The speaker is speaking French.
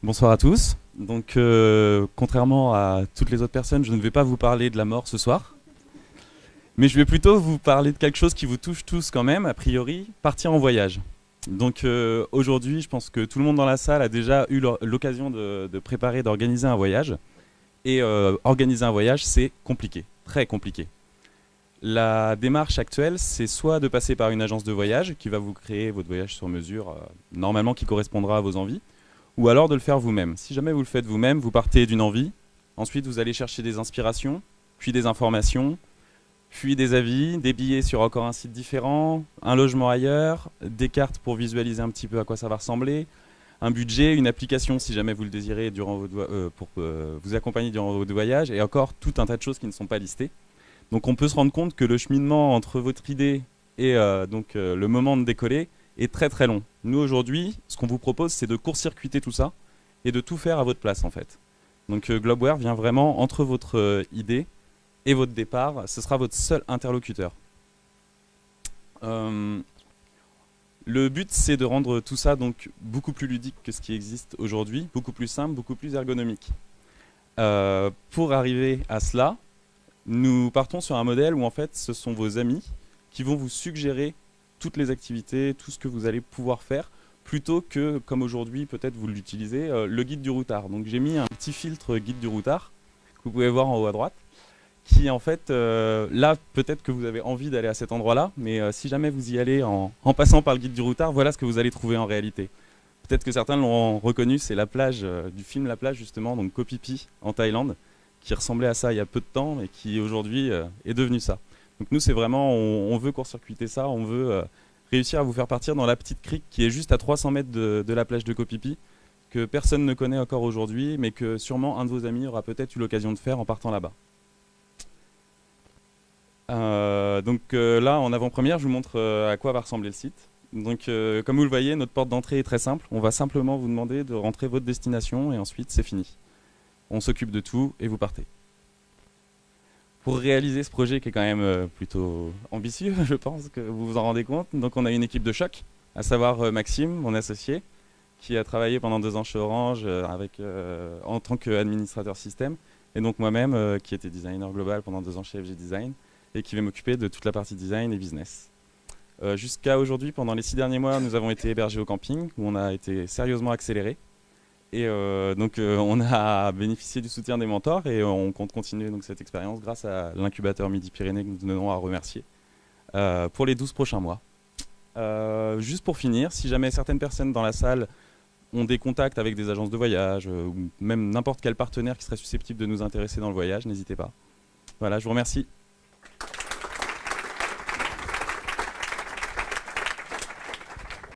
Bonsoir à tous. Donc, contrairement à toutes les autres personnes, je ne vais pas vous parler de la mort ce soir, mais je vais plutôt vous parler de quelque chose qui vous touche tous quand même, a priori, partir en voyage. Donc aujourd'hui, je pense que tout le monde dans la salle a déjà eu l'occasion de préparer, d'organiser un voyage. Et organiser un voyage, c'est compliqué, très compliqué. La démarche actuelle, c'est soit de passer par une agence de voyage qui va vous créer votre voyage sur mesure, normalement qui correspondra à vos envies, ou alors de le faire vous-même. Si jamais vous le faites vous-même, vous partez d'une envie, ensuite vous allez chercher des inspirations, puis des informations, puis des avis, des billets sur encore un site différent, un logement ailleurs, des cartes pour visualiser un petit peu à quoi ça va ressembler, un budget, une application si jamais vous le désirez pour vous accompagner durant votre voyage, et encore tout un tas de choses qui ne sont pas listées. Donc on peut se rendre compte que le cheminement entre votre idée et le moment de décoller est très très long. Nous aujourd'hui, ce qu'on vous propose, c'est de court-circuiter tout ça et de tout faire à votre place en fait. Donc Globeware vient vraiment entre votre idée et votre départ. Ce sera votre seul interlocuteur. Le but, c'est de rendre tout ça donc beaucoup plus ludique que ce qui existe aujourd'hui, beaucoup plus simple, beaucoup plus ergonomique. Pour arriver à cela, nous partons sur un modèle où en fait ce sont vos amis qui vont vous suggérer toutes les activités, tout ce que vous allez pouvoir faire, plutôt que, comme aujourd'hui, peut-être vous l'utilisez, le guide du routard. Donc j'ai mis un petit filtre guide du routard, que vous pouvez voir en haut à droite, qui en fait, là, peut-être que vous avez envie d'aller à cet endroit-là, mais si jamais vous y allez en passant par le guide du routard, voilà ce que vous allez trouver en réalité. Peut-être que certains l'ont reconnu, c'est la plage du film La Plage, justement, donc Koh Phi Phi, en Thaïlande, qui ressemblait à ça il y a peu de temps et qui aujourd'hui est devenu ça. Donc nous, c'est vraiment, on veut court-circuiter ça, on veut réussir à vous faire partir dans la petite crique qui est juste à 300 mètres de la plage de Koh Phi Phi, que personne ne connaît encore aujourd'hui, mais que sûrement un de vos amis aura peut-être eu l'occasion de faire en partant là-bas. Là, en avant-première, je vous montre à quoi va ressembler le site. Donc, comme vous le voyez, notre porte d'entrée est très simple. On va simplement vous demander de rentrer votre destination et ensuite, c'est fini. On s'occupe de tout et vous partez. Pour réaliser ce projet qui est quand même plutôt ambitieux, je pense que vous vous en rendez compte. Donc on a une équipe de choc, à savoir Maxime, mon associé, qui a travaillé pendant 2 ans chez Orange en tant qu'administrateur système, et donc moi-même qui était designer global pendant 2 ans chez FG Design, et qui va m'occuper de toute la partie design et business. Jusqu'à aujourd'hui, pendant les 6 derniers mois, nous avons été hébergés au camping, où on a été sérieusement accélérés. Et on a bénéficié du soutien des mentors et on compte continuer donc, cette expérience grâce à l'incubateur Midi-Pyrénées que nous tenons à remercier pour les 12 prochains mois. Juste pour finir, si jamais certaines personnes dans la salle ont des contacts avec des agences de voyage ou même n'importe quel partenaire qui serait susceptible de nous intéresser dans le voyage, n'hésitez pas. Voilà, je vous remercie.